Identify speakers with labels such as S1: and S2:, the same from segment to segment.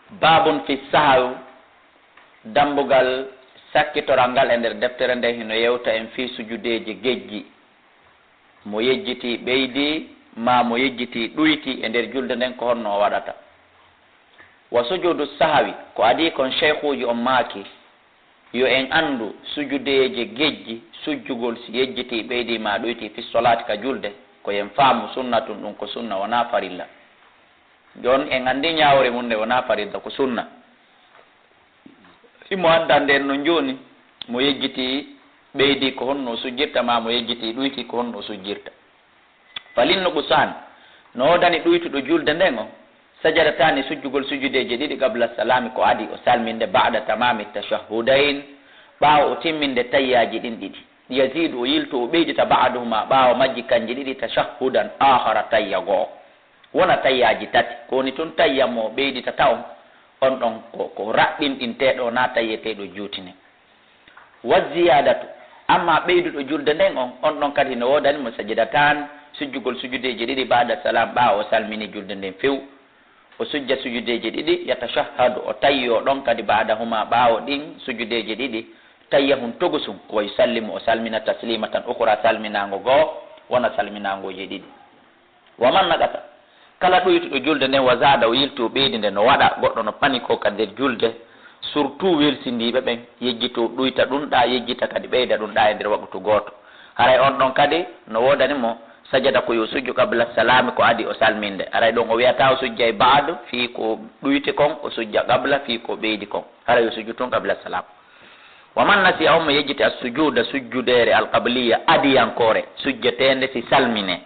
S1: babun fi sahaw dambugal sakkitoral ngal e nder deftere nde hino yewta en fi sujudeji gejji mo yejjiti ɓeydi ma mo yejjiti ɗuyti e nder julde nden ko honno o waɗata. wa sujudu sahawi ko adi kon cheikhuji on maaki yo en andu sujudeje gejji sujjugol si yejjiti ɓeydi ma ɗuyti fi solati ka julde ko yen faamu sunnatun ɗum ko sunna wona farilla. jon en andi ñawre mum nde wona farilla ko sunna. imo addande en no joni mo yejjiti ɓeydi ko honno sujjirta ma mo yejjiti ɗuyti ko honno sujjirta. falinno ɓusan no wodani ɗuytuɗo julde nden o sajadatani sujjugol sujudeje ɗiɗi qabla salami ko adi o salminde ba'da tamami tashahudain ɓaawo o timminde tayyaji ɗin ɗiɗi yazidu o yilto o ɓeydita ba'duhuma ɓaawo majji kanji ɗiɗi tashahudan ahara tayya goo wona tayyaji tati ko woni tun tayya mo ɓeydita taw on ɗon ko raɓɓinɗinteɗo na tayyeteɗo juutine. wa ziyadatu amma ɓeyduɗo julde nden on ɗon kadi no wodani mo sajidatan sujjugol sujudeji ɗiɗi ba'da salam ɓaawo o salmini julde nden few o sujja sujudeji ɗiɗi yatashahhadu o tayyo ɗon kadi ba'dahuma ɓaawo ɗin sujudeji ɗiɗi tayyahum togusum wa yusallimu o salmina taslimatan ukhra salminago goo wona salminagoji ɗiɗi. wa man nagata kala ɗoytuɗo julde nden wa zada o yilto ɓeydi nde no waɗa goɗɗo no pani ko ka nder julde surtout welsindiɓe ɓen yejjito ɗuyta ɗum ɗa yejjita kadi ɓeyda ɗum ɗa e nder waɓutu goto haray on ɗon kadi no wodani mo sajada ko yo sujju qabla salami ko adi o salminde aray ɗon o wiyata o sujja e baado fi ko ɗuyti kon o sujja qabla fi ko ɓeydi kon hara yo sujju tun qabla salam. wa man nasi on mo yejjiti as sujuda sujjudere alqabliya adiyankore sujjatende si salmine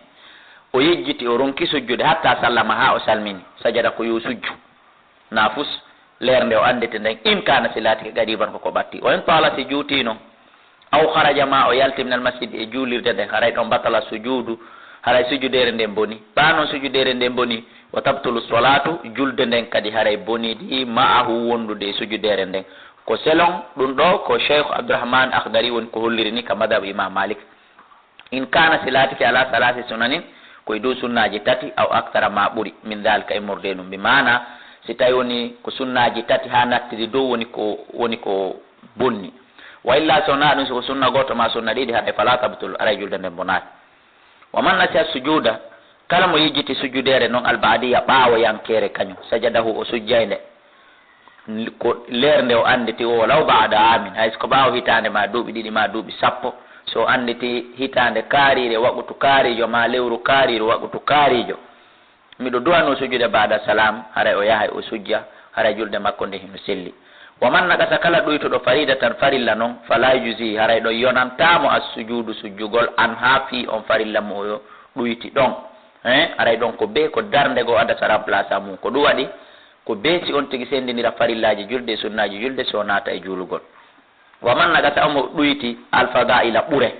S1: o yejjiti o ronki sujjude hatta sallama ha o salmini sajada ko yo sujju nafus lernde o andete nden in kana si laati gadiban koko ɓatti o en taala si juutino aw kharaja ma o yalti min al masjid e juulirde nden haray ɗon batala sujudu haray sujudere nden boni ɓa noon sujudere nden boni wa tabtulu solatu julde nden kadi haray bonidi ma'ahu wondude e sujudere nden ko selon ɗum ɗo ko cheikh abdourahmane akhdari woni ko holliri ni ka madhabu imam malik. in kana si laatiki ala salasi sunanin koye dow sunnaji tati aw actara ma ɓuuri min dalika e morde ɗum bi mana si tawi woni ko sunnaji tati ha nattiri dow woni ko bonni wa illa sona ɗum siko sunna goto ma sunna ɗiɗi haɗe fala tabtul aray julde nden bonati. wa man nasiya sujuda kala mo yejjiti sujudere noon albadiya ɓaawo yankere kañum sajadahu o sujjayde ko lernde o anditi o walaw ba'da amin hay ko ɓaawo hitande ma duuɓi ɗiɗi ma duuɓi sappo so anditi hitande kaarire waɓutu kaarijo ma lewru kaariru waɓutu kaarijo miɗo duwano sujude ba'da salam haray o yahay o sujja haray julde makko nde hino selli. wa man nagasa kala ɗoytuɗo faridatan farilla noon fala yusi haray ɗo yonantamo as sujudu sujjugol an ha fi on farilla mo o ɗoyti ɗon haray ɗon ko be ko darde go adata remplace mum ko ɗum waɗi ko be si on tigi sendinira farillaji julde sunnaji julde so naata e juulugol. wa man nagasa omo ɗoyti alfadaila ɓure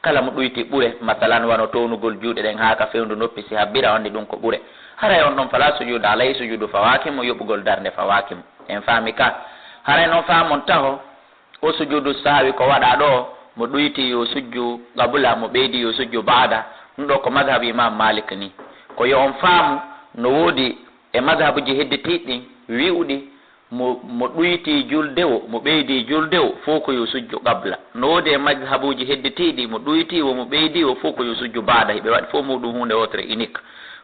S1: kala mo ɗoyti ɓure masalan wano townugol juuɗe ɗen ha ka fewndu noppi si habbira wandi ɗum ko ɓure haray on ɗon fala sujudu alay sujudu fawakimo yoɓugol darde fawakimo en faami ka haray noon faamon taho o sujudu sahawi ko waɗa ɗo mo ɗoyti yo sujju qabla mo ɓeydi yo sujju baada ɗum ɗo ko madhabu imam malik ni ko yo on faamu no woodi e madhabuji hedditiɗɗi wi'uɗi mo ɗoyti julde o mo ɓeydi julde o fof ko yo sujju qabla no woodi e madhabuji hedditiɗi mo ɗoyti o mo ɓeydi o fof ko yo sujju baada hiɓe waɗi fof muɗum hunde wotere unique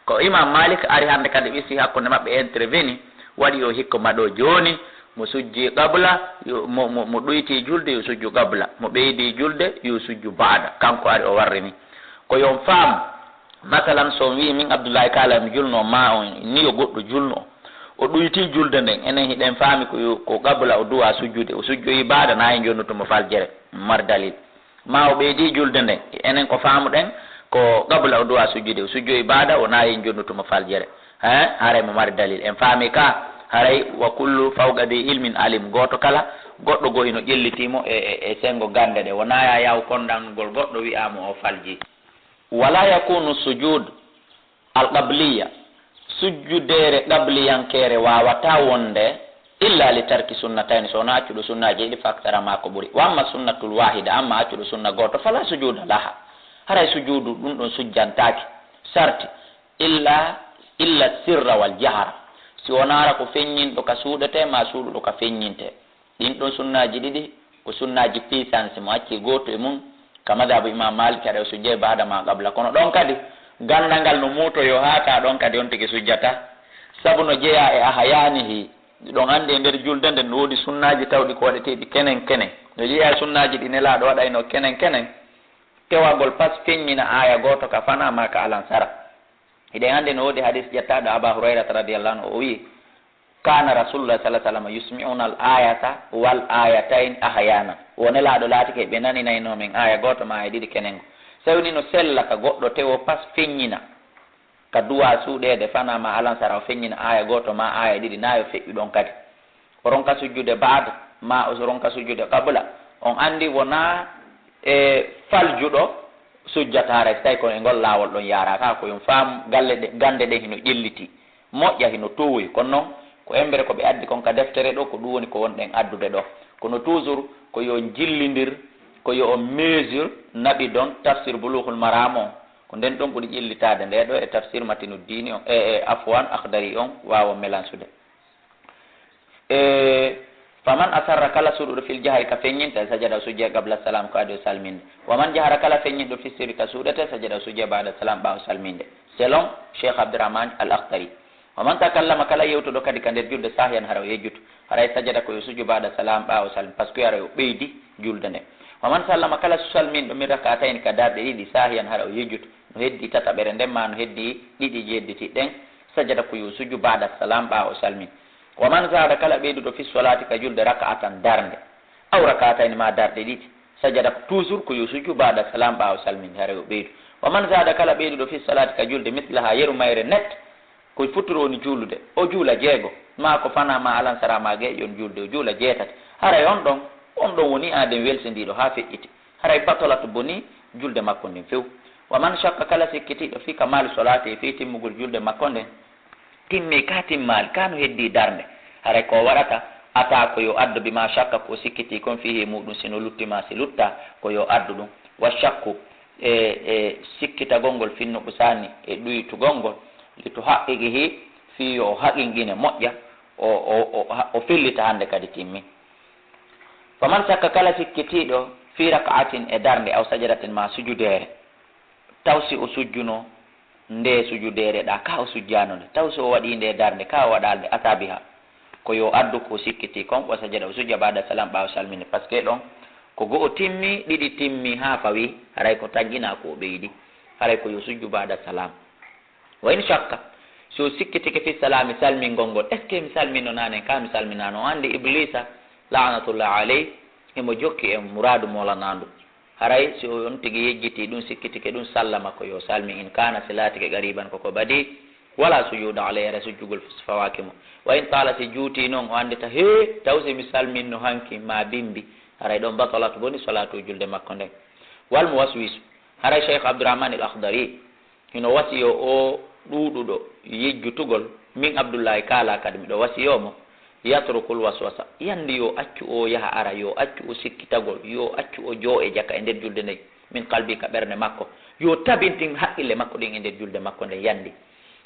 S1: ko imam malik ari hande kadi ɓisi hakkunde maɓɓe interveni waɗi o hikka maɗo joni mo sujji qabla mo ɗoyti julde yo sujju qabla mo ɓeydi julde yo sujju baada kanko ari o warrini ko yon faam masalan so wi min abdoullahi kala mi julno ma on ni o goɗɗo julno o ɗoyti julde nden enen hiɗen faami ko qabla o duwa sujjude o sujjoyi baada na e jonnutomo faljere mar dalil ma o ɓeydi julde nden enen ko faamuɗen ko qabla o duwa sujjude o sujjoyi baada o nayi jonnutomo faljere haray mo mari dalil en faami ka haray wa kullu fawqadi ilmin alim goto kala goɗɗo go hino ƴellitimo e sengo gande ɗe wona ya yaw kondangol goɗɗo wi'amo o falji. wala yakunu sujud alqabliya sujjudere qabliyankere wawata wonde illa li tarki sunnatayni so wona accuɗo sunnaji ɗiɗi faktara ma ko ɓuuri wa amma sunnatul wahida amma accuɗo sunna goto fala sujuda laha haray sujudu ɗum ɗon sujjantaki sarti illa sirra wal jahara si wonara ko feññinɗo ka suuɗete ma suuɗuɗo ka feññinte ɗin ɗon sunnaji ɗiɗi ko sunnaji puissance mo acci goto e mum ka madhabu imam malik aɗa sujje badama qabla kono ɗon kadi gandal ngal no muutoyo haata ɗon kadi on tigi sujjata sabu no jeeya e ahayanihi ɗon andi e nder julde nden no woodi sunnaji tawɗi ko waɗeteɗi kenen kenen no jeeya sunnaji ɗi nelaɗo waɗayno kenen kenen tewagol pas feññina aya goto ka fanama ka alansara eɗen hannde no woodi hadis ƴettaɗo aba hurairata radiallahu anhu o wi kana rasulullah sallah sallam yusmiuna al ayata wal ayatain ahayana wonelaɗo laatike ɓe naninayno men aya goto ma e ɗiɗi kenengo sawni no sella ka goɗɗo tewo pas feññina ka duwa suuɗede fanama alansara o feññina aya goto ma aya ɗiɗi nayo feƴƴu ɗon kadi o ronka sujjude baada ma o ronka sujjude qabla on andi wona e faljuɗo sujjatare so tawi kono e ngol laawol ɗon yaraka ko yon faam galle ɗe gande ɗe hino ƴelliti moƴƴa hino towoyi kono noon ko embere ko ɓe addi kon ka deftere ɗo ko ɗum woni ko wonɗen addude ɗo kono toujours ko yo jillidir ko yo o mesure naɓi ɗon tafsir boulouhul maram on ko nden ɗon ɓuri ƴellitade nde ɗo e tafsir matinu dini on e afwan akhdari on wawa mélancude faman asarra kala suuɗuɗo fil jahari ka feññinte sajada sujje qabla salam ko adi o salminde waman jahara kala feññinɗo fi sirri ka suuɗete sajada sujje bada salam ɓawo salminde selon cheikh abdourahmane al akhtari waman takallama kala yewtuɗo kadi ka nder julde sahiyan hara o yejjuto haray sajada koyo sujju bada salam ɓawo salmi par ce que hara o ɓeydi julde nde waman sallama kala salminɗo min rakatayni ka darɗe ɗiɗi sahiyan hara o yejjuto no heddi tataɓere ndemma no heddi ɗiɗi jedditiɗɗen sajada koyo sujju bada salam ɓawo salmin waman zada kala ɓeyduɗo fi solati ka julde raka'atan darde aw rakatayni ma darɗe ɗiɗi sajada toujours ko yo sujju bada salam ɓawo salminde hara o ɓeydu waman zada kala ɓeyduɗo fi solati ka julde mislaha yeru mayre net ko futtoro woni juulude o juula jeego ma ko fanama alansara ma ge yon julde o juula jeetati haray on ɗon woni aden welsindiɗo ha feƴƴiti haray batolato boni julde makko nden few waman shakka kala sikkitiɗo fi kamal solati e fi timmugol julde makko nden timmi ka timmali ka no heddi darde haray ko waɗata ata ko yo addu bima shakka ko sikkiti kon fihi muɗum sino luttima si lutta ko yo addu ɗum wa shakku e sikkitagol ngol finnuɓo sani e ɗuytugol ngol li to haqqiqihi fi o haqinguine moƴƴa o fillita hande kadi timmi faman sakka kala sikkitiɗo fi raka'atin e darde aw sajadatin ma sujudere taw si o sujjuno nde sujudere ɗa ka o sujjano nde taw so o waɗi nde darde ka o waɗalde atabiha ko yo addu ko sikkiti kon o sajada o sujja bada salam ɓawo salminde par ce que ɗon ko go o timmi ɗiɗi timmi ha fawi haray ko taggina ko o ɓeydi haray ko yo sujju bada salam wa in shakka so sikkitike fi salami salmingol ngol est ce que mi salmino nanen ka mi salminano andi iblisa lanatullah aleyh emo jokki e mouradu molanandu haray si on tigi yejjiti ɗum sikkitike ɗum sallama ko yo salmi in kana silatike qariban koko badi wala sujuda alayhi ara sujjugol fawakimo wa in tala si juuti noon o andita he taw si mi salminno hanki ma bimbi haray ɗon batolata boni salatu julde makko nden walmo waswisu haray cheikh abdourahmane al akhdari hino wasiyo o ɗuɗuɗo yejjutugol min abdoullahi kala kadi miɗo wasiyomo yatrukul waswasa yandi yo accu o yaha ara yo accu o sikkitagol yo accu o joo e jaka e nder julde nde min kalbi ka ɓernde makko yo tabintin haqqille makko ɗin e nder julde makko nde yandi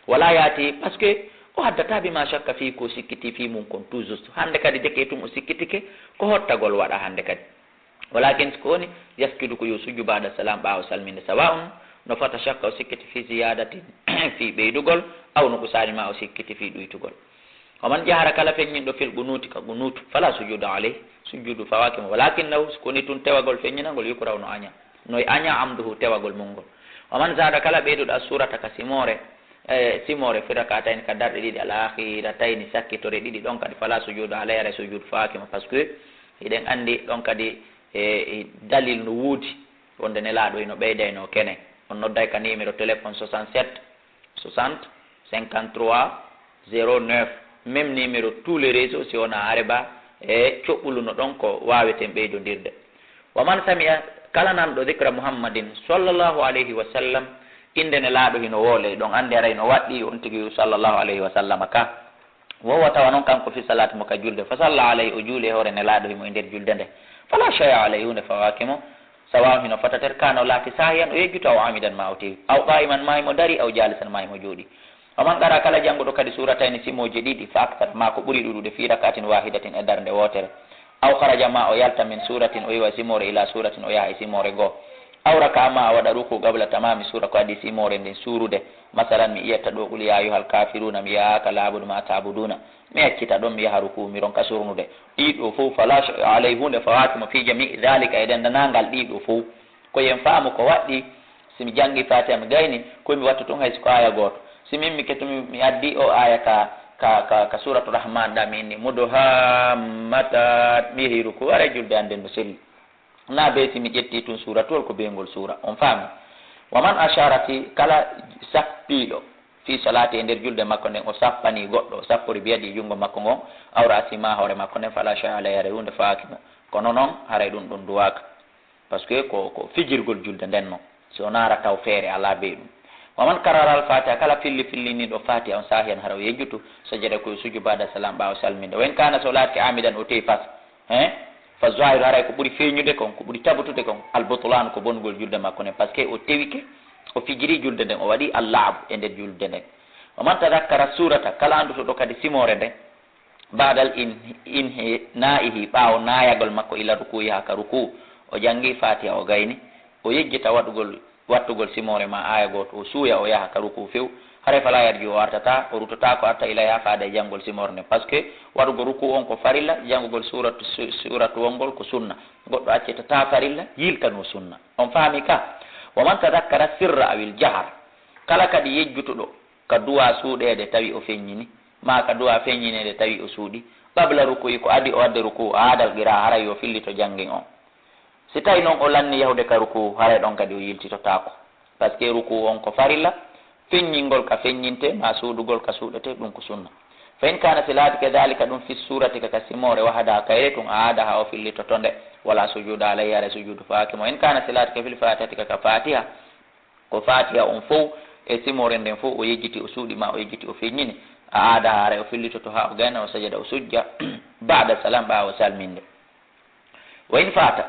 S1: wala yaati par ce que o haddata bima shakka fi ko sikkiti fi mum kon tout juste hande kadi deke tum o sikkitike ko hottagol waɗa hande kadi walakin ko woni yaskidu ko yo sujju bada salam ɓawo salminde sawa on no fata shakka o sikkiti fi ziyadati fi ɓeydugol aw no kusanima o sikkiti fi ɗuytugol oman jahara kala feññinɗo fil gunuti ka gunutu fala sujuda alayh sujudu fawakimo walakin naw koni tun tewagol feññinagol yukraw no aña noy aña amduhu tewagol mumgol oman zada kala ɓeyduɗo surata ka simore simore firakatayni ka darɗe ɗiɗi al akhiratayni sakkitore ɗiɗi ɗon kadi fala sujuda alayh ara sujudu fawakimo par ce que hiɗen andi ɗon kadi dalil no wuudi wonde nelaɗo ino ɓeydayno kene on nodday ka numéro téléphone 67 60 53 09 même numéro tous les réseaux si wona areba e coɓɓuluno ɗon ko waweten ɓeydodirde waman samia kala nanɗo dicra mouhammadin sallllahu alayhi wa sallam inde ne laaɗo hino woole ɗon andi aray no waɗɗi on tigui sallllahu alayhi wa sallam ka wowa tawa noon kanko fi salati mo ka julde fa salla alayhi o juuli e hoore ne laaɗo himo e nder julde nde fala chaya alayhi hunde fawakimo sawaw hino fatater kano laati sahiyan o yejjuta o amidan ma o tewi aw qa'iman ma imo dari aw jalisan ma imo jooɗi o man qara kala jannguɗo kadi suratayni simoji ɗiɗi fa aktar ma ko ɓuri ɗuɗude fi rakatin wahidatin e darde wotere aw haraja ma o yalta min suratin o yiwa simore ila suratin o yaha e simore goo aw raka ma a waɗa ruku gabla tamami sura ko adi simore ndin surude masalan mi iyetta ɗo qul ya ayuhal kafiruna mi yahaka labudu ma tabuduna mi accita ɗon mi yaha ruku mi ronka surnude ɗiɗo fof fala alay hunde fawatimo fi jami dhalika e dendanangal ɗiɗo fof koyen faamu ko waɗɗi simi janggi fatiha mi gayni komi watta tun hayso ko aya goto simin mi kettumi mi addi o aya ka suratu rahman ɗa mi inni mudohammatat mi yehi ruku ara julde anden no selli na be si mi ƴetti tun sura tol ko beygol sura on faami waman asharati kala sappiɗo fi salati e nder julde makko nden o sappani goɗɗo o sappori biyadi jungo makko ngon awra asima hoore makko nden fala sha alay hare hunde faakimo kono noon haray ɗum ɗum duwaka par ce que ko fijirgol julde nden noon si o naara taw feere ala be ɗum waman kararal fatiha kala filliniɗo fatiha on sahiyan hara o yejjutu so jeɗa koye suju bada salam ɓawa salminde wen kana so laati amidan o tewi fas fa zahiru haray ko ɓuuri feeñude kon ko ɓuuri tabutude kon albutlan ko bongol julde makko nden par ce que o tewike o fijiri julde nden o waɗi allabu e nder julde nden o man tadakkara surata kala andutoɗo kadi simore nden badal in naihi ɓaawo nayagol makko ila ruku yaha ka ruku o jangi fatiha o gayni o yejjita wattugol simore ma aya goto o suuya o yaha ka ruku few haray fala yarji o artata o rutata ko arta ila yaha faade e janggol simore nden par ce que waɗugo ruku on ko farilla janggugol suratu wongol ko sunna goɗɗo accitata farilla yiltano sunna on faami ka waman tadakkara sirra awil jahar kala kadi yejjutuɗo ka duwa suuɗede tawi o feññini ma ka duwa feññinede tawi o suuɗi qabla rukuyi ko adi o wadde ruku aadal qira haray o fillito janggin on si tawi noon o lanni yahude ka ruku haray ɗon kadi o yiltitotako par ce que ruku on ko farilla feññingol ka feññinte ma suuɗugol ka suuɗete ɗum ko sunna fa in kana silati kadalika ɗum fi surati ka simore wahada kayre tun aada ha o fillitoto nde wala sujuda alayhi ara sujudu fakimo in kana silati ka fil fatihati ka fatiha ko fatiha on fof e simore nden fof o yejjiti o suuɗi ma o yejjiti o feññini a aada ha ara o fillitoto ha o gayna o sajada o sujja bada salam ɓawo salminde wa in fata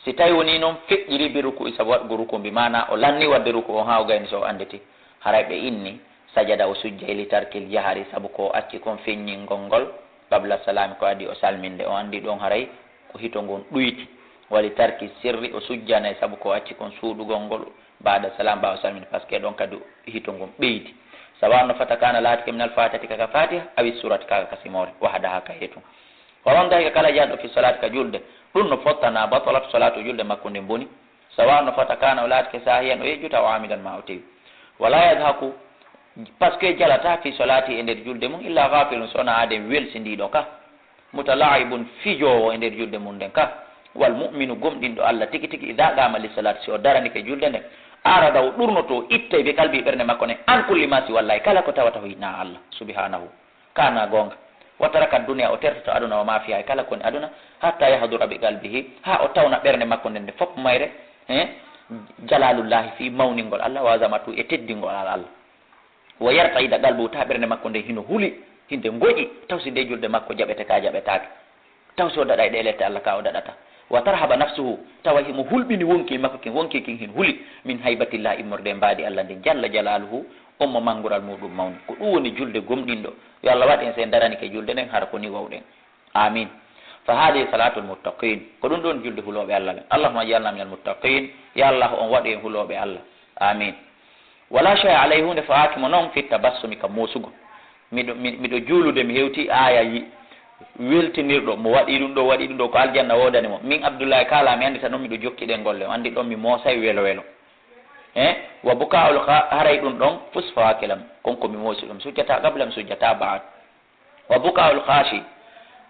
S1: si tawi woni noon feƴƴiri bi ruku sabu waɗgo ruku mbi mana o lanni wadde ruku on ha o gayni so o anditi haray ɓe inni sajada o sujja ili tarkil jahari sabu ko acci kon feññingol ngol qabla salami ko adi o salminde o andi ɗon haray ko hito ngon ɗuyti wali tarki sirri o sujjane sabu ko acci kon suuɗugol ngol bada salam ɓawa salminde par ce que ɗon kadi hito ngon ɓeydi sawanno fata kana laatike minal fatihati kaka fatiha awi surati kaka ka simore wahada ha kayre tum wawan dahika kala jaɗɗo fi salati ka julde ɗum no fottana batalat salatu julde makko nde boni sawanno fata kana o laatike sahiyan o yejjuta o amidan ma o tewi wala yadhaku par ce que jalata fi salati e nder julde mum illa gafilun sona adem welsindiɗo ka mutalaibun fijowo e nder julde mum nden ka wal mu'minu gomɗinɗo Allah tigi tigi ida qama li salati si o darani ke julde nden arada o ɗurnoto itta be kalbi ɓernde makko nen an kulli masi wallahi kala ko tawata o yina Allah subhanahu kana gonga wataraka duniya o tertoto aduna o mafiya e kala koni aduna hatta yahdura bi qalbihi ha o tawna ɓernde makko nden nde fof mayre jalalullahi fi mawningol Allah wa azamatu e teddingol Allah wo yarta ida qalbu ta ɓernde makko nde hino huli hinde goƴi taw si nde julde makko jaɓete ka jaɓetake taw so daɗa e ɗelete Allah ka o daɗata wa tarhaba nafsuhu tawa himo hulɓini wonki makko kin wonki kin hin huli min haybatillah immorde mbaadi Allah nde jalla jalaluhu ommo mangural muɗum mawni ko ɗum woni julde gomɗinɗo yo Allah waɗen sen darani ke julde nden hara ko ni wawɗen amin fa hadihi salatul muttaqin ko ɗum ɗon julde huloɓe Allah ɓen allahuma jalna minal muttaqin ya Allah on waɗu en huloɓe Allah amin wala shay alayhi hunde fawakimo noon fi tabassumi ka mosugo miɗo juulude mi hewti aya yi weltinirɗo mo waɗi ɗum ɗo ko aljanna wodani mo min Abdoullahi kala mi andi tan noon miɗo jokkiɗe golle andi ɗon mi moosay welo wa bukaul haray ɗum ɗon fus fawakilam konko mi moosi ɗum sujjata qabla mi sujjata baad wa bukaul khashi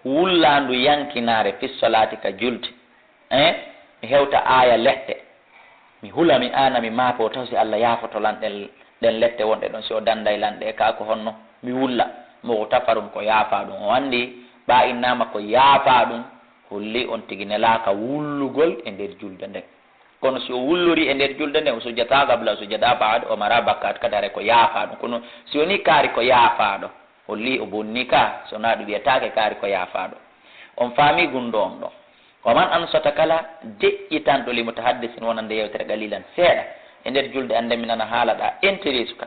S1: wullandu yankinare fi salati ka julde mi hewta aya lette mi hula mi ana mi maapo taw si Allah yaafoto lanɗen ɗen lette wonɗe ɗon si o danday lanɗe ka ko honno mi wulla mo tafarum ko yaafa ɗum o andi ɓa innama ko yaafa ɗum holli on tigi nelaka wullugol e nder julde nden kono si o wullori e nder julde nden o sujjata qabla o sujjata baad o mara bakkat kadare ko yaafa ɗum kono si woni kaari ko yaafaɗo holli o bonni ka so na ɗum wiyatake kaari ko yaafaɗo on faami gundo on ɗon waman ansata kala deƴƴitanɗo li mutahaddisin wonande yewtere qalilan seeɗa e nder julde ande mi nana haala ɗa intéresse ka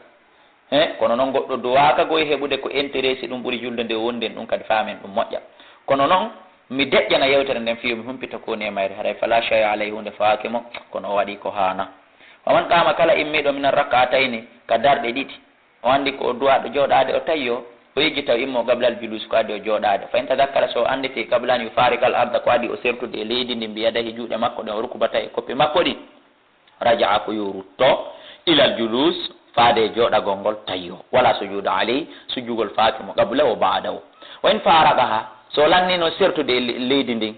S1: kono noon goɗɗo duwaka goye heɓude ko intéressé ɗum ɓuuri julde nde wonden ɗum kadi faamen ɗum moƴƴa kono noon mi deƴƴana yewtere nden fiyo mi humpita koni e mayre haray fala shay alay hunde faake mo kono o waɗi ko hana waman qama kala immiɗo minan rak'atayni ka darɗe ɗiɗi o andi ko o duwaɗo jooɗade o tayyo o yejji taw immo gablal julus ko adi o jooɗade fa in tadakkara so anditi gablan yufarikal arda ko adi o sertude e leydi ndi mbiyadahi juuɗe makko ɗen o rukubata e koppi makko ɗi raja'a ko yo rutto ilal julus faade e jooɗagol ngol tayyo wala sujuda aley sujugol faaki mo gabla o baada o wa in faragaha so lannino sertude e leydi ndin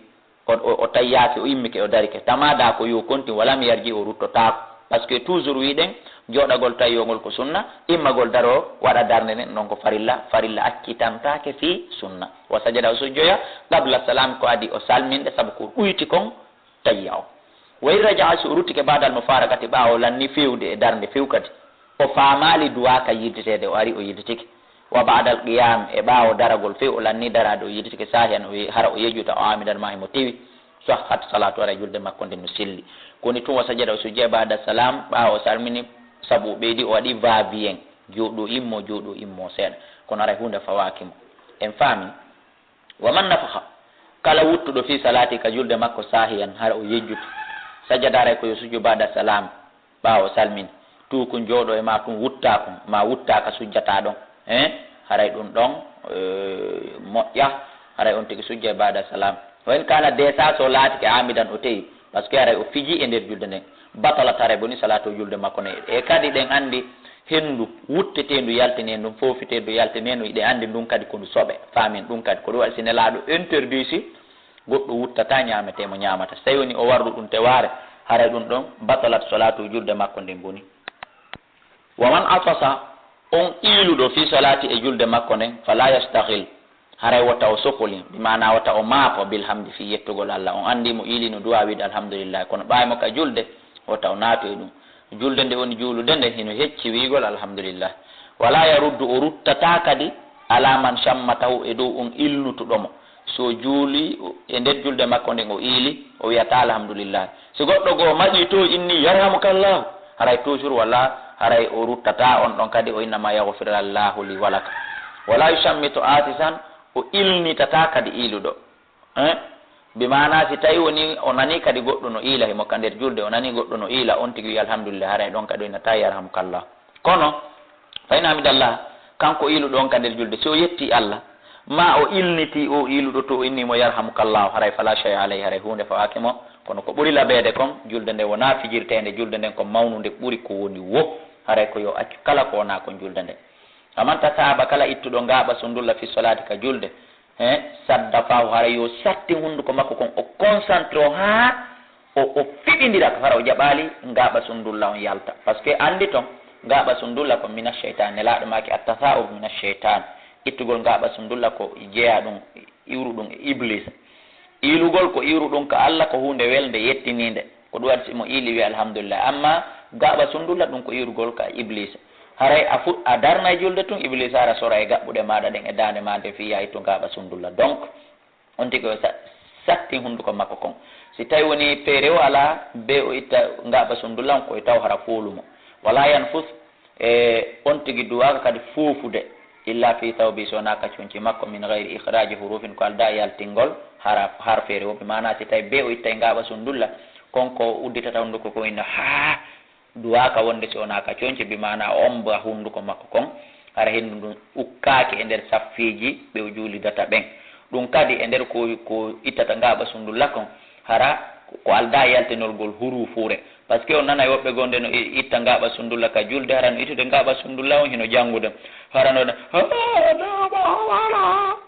S1: o tayyaki o immike o darike tamada ko yo konti wala mi yarji o ruttotako par ce que toujours wiɗen jooɗagol tayyogol ko sunna immagol daro waɗa darde nden noon ko farilla accitantake fi sunna wa sajada o sujjoya qabla salam ko adi o salminɗe saabu ko ɗuyti kon tayya o wa in raja'a so ruttike badal mo faragati ɓawo lanni fewde e darde few kadi o faamali duwaka yidditede o ari o yidditike wa ba'dal qiyam e ɓawo daragol few o lanni darade o yidditike sahian hara o yejjuta o amidan ma himo tiwi sahat salatu ara julde makko nde no selli koni tun wa sajada o sujjoya bada salam ɓawo o salmini sabu ɓeydi o waɗi va-bien jooɗo immo seeɗa kono ara hunde fawakimo en faami waman nafaha kala wuttuɗo fi salati ka julde makko sahiyan hara o yejjuta sajada aray koyo sujjo bada salam ɓawo salmini tukun jooɗo e ma tun wuttakum ma wuttaka sujjata ɗon haray ɗum ɗon moƴƴa haray on tigi sujja e bada salam o en kala desa so laatike amidan o tewi par ce que aray o fiji e nder julde nden batala tare boni salatu julde makko ne e kadi ɗen andi hendu wuttetendu yaltinendu fofitedu yaltinendu iɗe andi ɗum kadi ko ndu soɓe famin ɗum kadi ko ɗum waɗi sine laaɗo interdisi goɗɗo wuttata ñametemo ñamata so tawi woni o wardu ɗum teware haray ɗum ɗon batalat salatu julde makko nden boni waman atasa on iluɗo fi salati e julde makko nden fala yastahil haray wata o sokoli bimana wata o maafo bilhamdi fi yettugol Allah on andi mo ili no duwa wiide alhamdulillah kono ɓaymo ka julde wata o naatu e ɗum julde nde woni juulude nde hino hecci wiigol alhamdulillah wala yaruddu o ruttata kadi ala man shammatahu e dow on ilnutuɗomo so juuli e nder julde makko nden o iili o wiyata alhamdulillah si goɗɗo goo maƴi to inni yarhamukallahu haray toujours walla haray o ruttata on ɗon kadi o innama yahfirallahu li walaka wala yushammitu atisan o ilnitata kadi iiluɗo bimana si tawi woni o nani kadi goɗɗo no iila himo ka nder julde o nani goɗɗo no iila on tigi wi alhamdulillah haray ɗon kadi o innata yarhamukallah kono fayin hamidallah kanko iiluɗo on ka nder julde so yetti Allah ma o ilniti o iiluɗo to o innimo yarhamukallah haray fala shay alayhi haray hunde fawake mo kono ko ɓuri laɓede kon julde nde wona fijirtede julde nden ko mawnude ɓuri ko woni wo haray ko yo accu kala ko wona kon julde nde amanta saaba kala ittuɗo ngaaɓa so ndulla fi solati ka julde sadda faw haray yo satti hunduko makko kon o concentré o ha o fiɗidira ko hara o jaɓali ngaaɓa so ndulla on yalta par ce que andi ton ngaaɓa so ndulla ko mina cheytan ne laaɗo maki attasa'ub mina cheytan ittugol ngaaɓa so ndulla ko jeeya ɗum iwru ɗum e iblis iilugol ko iwru ɗum ka Allah ko hunde welde yettininde ko ɗum waɗi simo iili wi alhamdulillah amma ngaaɓa so ndulla ɗum ko iwrugol ka iblis haray a darna e julde tun iblis ara sora e gaɓɓuɗe maɗa ɗen e dande ma nde fiya itto ngaaɓa sundulla donc on tigi o satti hunduko makko kon si tawi woni feere o ala be o itta ngaaɓa sundulla on koye taw hara foolumo wala yanfus e on tigi duwaka kadi foofude illa fi tawbi sona kaccunci makko min gayri ihraji hurufin ko alda yaltingol har feere o mana si tawi be o itta e ngaaɓa sundulla konko udditata hunduko ko inno ha duwaka wonde si wona ka coñce bimana o omba hunduko makko kon hara hendu ɗum ukkaki e nder saffiji ɓe o juulidata ɓen ɗum kadi e nder ko ittata ngaaɓa sundulla kon hara ko alda yaltinolgol hurufure par ce que on nana woɓɓe gonde no itta ngaaɓa sundulla ka julde hara no ittude ngaaɓa sundulla on hino janngude haranoɗe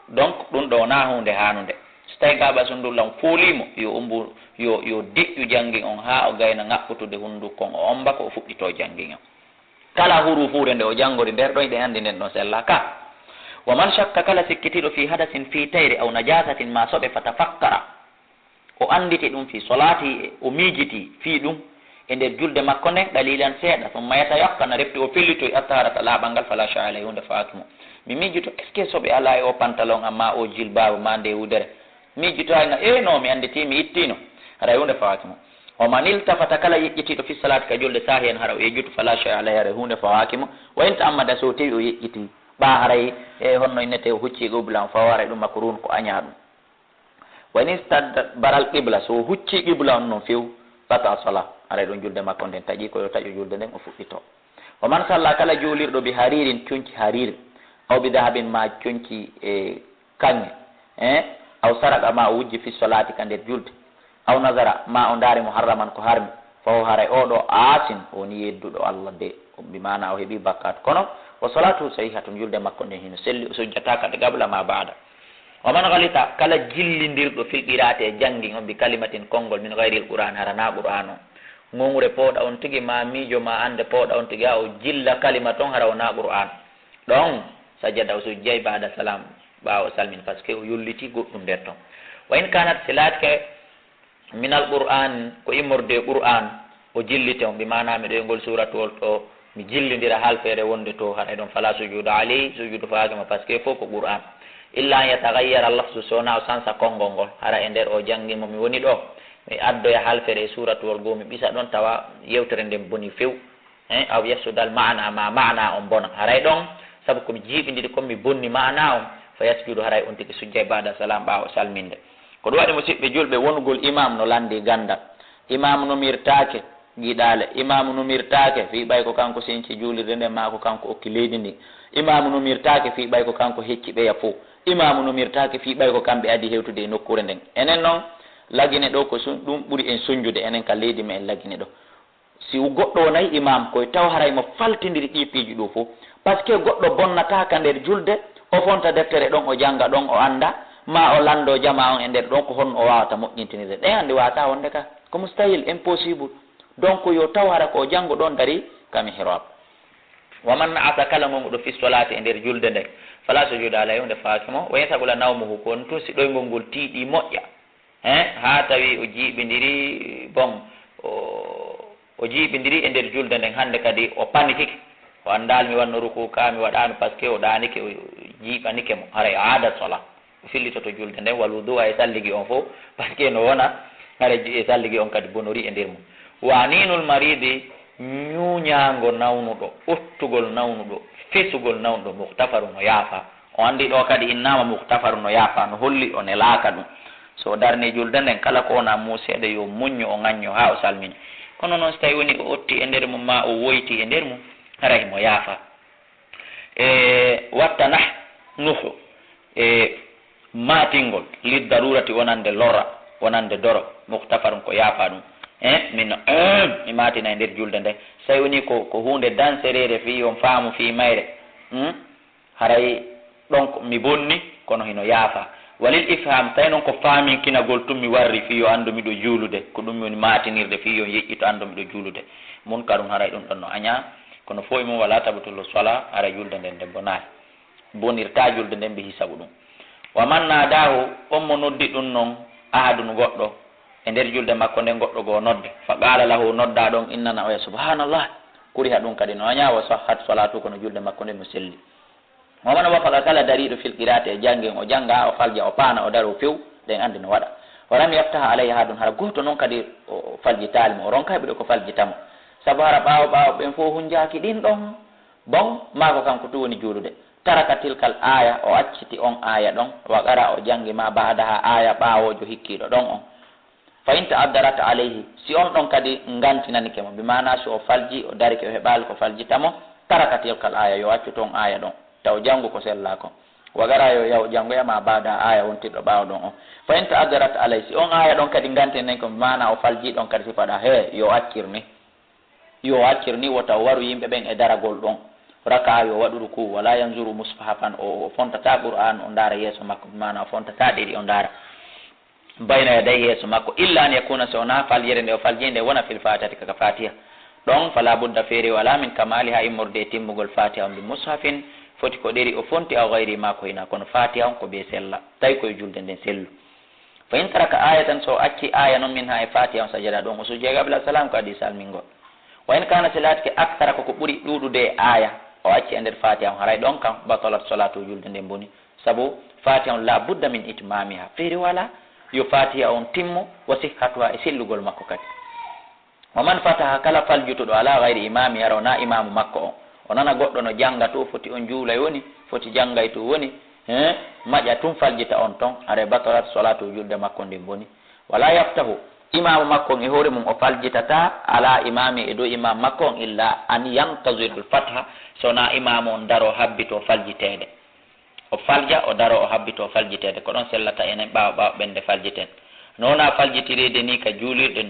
S1: donc ɗum ɗo wona hunde hanude so tawi ngaaɓa sundulla on foolimo yo umbu yo diƴƴu jangin on ha o gayna ŋaɓɓutude hundukon o omba ko o fuɗɗito jangin on kala hurufure nde o janngori nder ɗon ɗe andi nden ɗon sella ka wa man shakka kala sikkitiɗo fi hadasin fi tayre aw najasatin ma soɓe fatafakkara o anditi ɗum fi solati o miijiti fi ɗum e nder julde makko nden ɗalilan seeɗa summa yatayakkana refti o fellitoy attarata laaɓal ngal fala sha alay hunde faakimo mi miijito est ce que soɓe ala e o pantalon amma o jilbabu ma nde wudere miijito hayga non mi anditi mi ittino haray hunde fawakimo o man iltafata kala yejjitiɗo fi salat ka julde sahi en hara o yejjutu fala shay alayhi hara hunde fawakimo wa in ta'ammada so tawi o yejjiti ɓa haray e honno innete o hucci qibla on fawara ɗum makrun ko aña ɗum wa in istadbara al qibla so hucci qibla on noon few bata sala haray ɗon julde makko nden taƴi koyo taƴo julde nden o fuɗɗito wa man salla kala juulirɗo bi haririn cuñci harir aw bi dahabin ma cuñci e kanŋe aw saraka ma o wujji fi solati ka nder julde aw nazara ma o ndaari muharraman ko harmi fawo haray oɗo aasin woni yedduɗo allah de bi mana o heeɓi bakkat kono o salatu sahihatun julde makko nden hino selli o sujjataka de gabla ma baada wa man galita kala jillidirɗo fil qira'ati e janggi on bi kalimatin konngol min gayril qur'an harana qur'an o ngongre pooɗa on tigi ma miijo ma ande pooɗa on tigi a o jilla kalima ton hara wona qur'an ɗon sajada o sujjay baada salam ɓawo salmin par ce que o yolliti goɗɗum nder ton wa in kanat silatke minal qur'an ko immorde qur'an o jillite on ɓe manami ɗo e ngol suratowol ɗo mi jillidira haal feere wonde to haɗa ɗon fala sujuda aleyhi sujudu fakima par ce que fof ko qur'an illa an yatagayyara lafsu sowona o sansa konngol ngol hara e nder o janggimo mi woni ɗo mi addoya halfere e suratowol goo mi ɓisa ɗon tawa yewtere nden boni few aw yasudal mana ma mana on bona haray ɗon saabu komi jiiɓidiri comme mi bonni mana on fa yasjudu haray on tigi sujja bada salam ɓawo salminde ko ɗum waɗi musidɓe julɓe wongol imam no landi gandal imam numirtake giɗale imam numirtake fi ɓay ko kanko sinci juulirde nden ma ko kanko okki leydi ndi imam numirtake fi ɓay ko kanko hecci ɓeya fo imam numirtake fi ɓay ko kamɓe adi hewtude e nokkure nden enen noon lagine ɗo ko ɗum ɓuri en soñjude enen ka leydi men lagine ɗo si goɗɗo wonayi imam koye taw haray mo faltidiri ƴippiji ɗo fof par ce que goɗɗo bonnataka nder julde o fonta deftere ɗon o jangga ɗon o anda ma o lando jama on e nder ɗon ko honno o wawata moƴƴintinirde ɗen hande wata wonde ka ko mustahil impossible donc yo taw hara ko janggo ɗon dari kami hirab wa man asa kala gonɗo fi solati e nder julde nde fala sujuda alayhi nde fakimo wa yasagula nawmuhu kon tun si ɗoygol ngol tiiɗi moƴƴa ha tawi o jiiɓidiri bon o jiiɓidiri e nder julde nden hande kadi o panikike o andal mi wanno ruku ka mi waɗano par ce que o ɗanike o jiiɓanike mo haray aada sola o fillitoto julde nden wal wudu e salligi on fof par ce que no wona hara e salligi on kadi bonori e nder mum wa ninul maridi ñuñago nawnuɗo ɓottugol nawnuɗo fesugol nawnuɗo muhtafaru no yaafa o andi ɗo kadi innama muhtafaru no yaafa no holli o nelaka ɗum so darni julde nden kala ko wona muuseeɗo yo muñño o ŋañño ha o salmini kono noon so tawi woni o otti e nder mum ma o woyti e nder mum haray mo yaafa watta nah nuhu matingol lid darurati wonande lora wonande doro muhtafarum ko yaafa ɗum min mi matina e nder julde nden so tawi woni ko hunde danserere fi on faamu fi mayre haray ɗon mi bonni kono hino yaafa walil ifham tawi noon ko faaminkinagol tum mi warri fi yo anndu miɗo juulude ko ɗum woni matinirde fi yo yeƴƴito anndu miɗo juulude mun ka ɗum haray ɗum ɗon no aña kono fo e mum wala tabatulo sola haray julde nden nden bonayi bonirta julde nden mbi hisabu ɗum wa man nadahu on mo noddi ɗum noon ahadun goɗɗo e nder julde makko nden goɗɗo goo nodde fa qala lahu nodda ɗon innana oya subhanallah kuriha ɗum kadi no aña wa sahhat salatu kono julde makko nden mo selli momana wafaka kala dariɗo fil qira'ati e janggen o jangga o falja o paana o daro o few ɗen andi no waɗa walam yaftaha alayhi ha ɗum hara goto noon kadi o faljitalimo o ronkaɓe ɗo ko faljitamo saabu hara ɓawo ɓen fof hunjaki ɗin ɗon bon mako kanko tu woni juulude taraka tilkal aya o acciti on aya ɗon wa qara o jangi ma badaha aya ɓawojo hikkiɗo ɗon on fa in ta'addarat alayhi si on ɗon kadi gantinanike mo bimana so o falji o darike o heɓali ko faljitamo taraka tilkal aya yo accu toon aya ɗon taw janngu ko sella ko wagara yo yaw janngoyama baada aya wontirɗo ɓaawa ɗon on fa in ta'addarat alay si on aya ɗon kadi gantinen ko mana o falji ɗon kadi sifaɗa he yo accirni wota o waru yimɓe ɓen e daragol ɗon raka yo waɗuru ku wala yanzuru mushafan o fontata qur'an o ndaara yeeso makko mana o fontata ɗiɗi o ndaara bayna yaday yeeso makko illa an yakuna so wona faljere nde o falji nde wona fil fatihati kaka fatiha ɗon fala budda feere wala min kamali ha immorde e timmugol fatiha on bi mushafin foti ko ɗeri o fonti aw gayri ma ko hina kono fatiha on ko ɓe sella tawi koye julde nden sellu fa in taraka aya tan so acci aya noon min ha e fatiha on sajada ɗon o sujje qabla salam ko adi salmingol wa in kana salatke actara koko ɓuuri ɗuɗude e aya o acci e nder fatiha on haray ɗon kam batalat salatu julde nden boni saabu fatiha on la budda min itmamiha feeri wala yo fatiha on timmo wa sihhatuha e sellugol makko kadi wa man fataha kala faljutuɗo ala gayri imami ara wona imamu makko on o nana goɗɗo no janga to foti on juulay woni foti janggay to woni maƴa tum faljita on ton are batarat salatu julde makko ndin boni wala yaftahu imamu makko on e hoore mum o faljitata ala imami e dow imam makko on illa an yantazir al fatha sona imamu on daro habbito faljitede o falja o daro o habbito faljitede ko ɗon sellata enen ɓawa ɓende faljiten nowona faljitirede ni ka juulirɗe no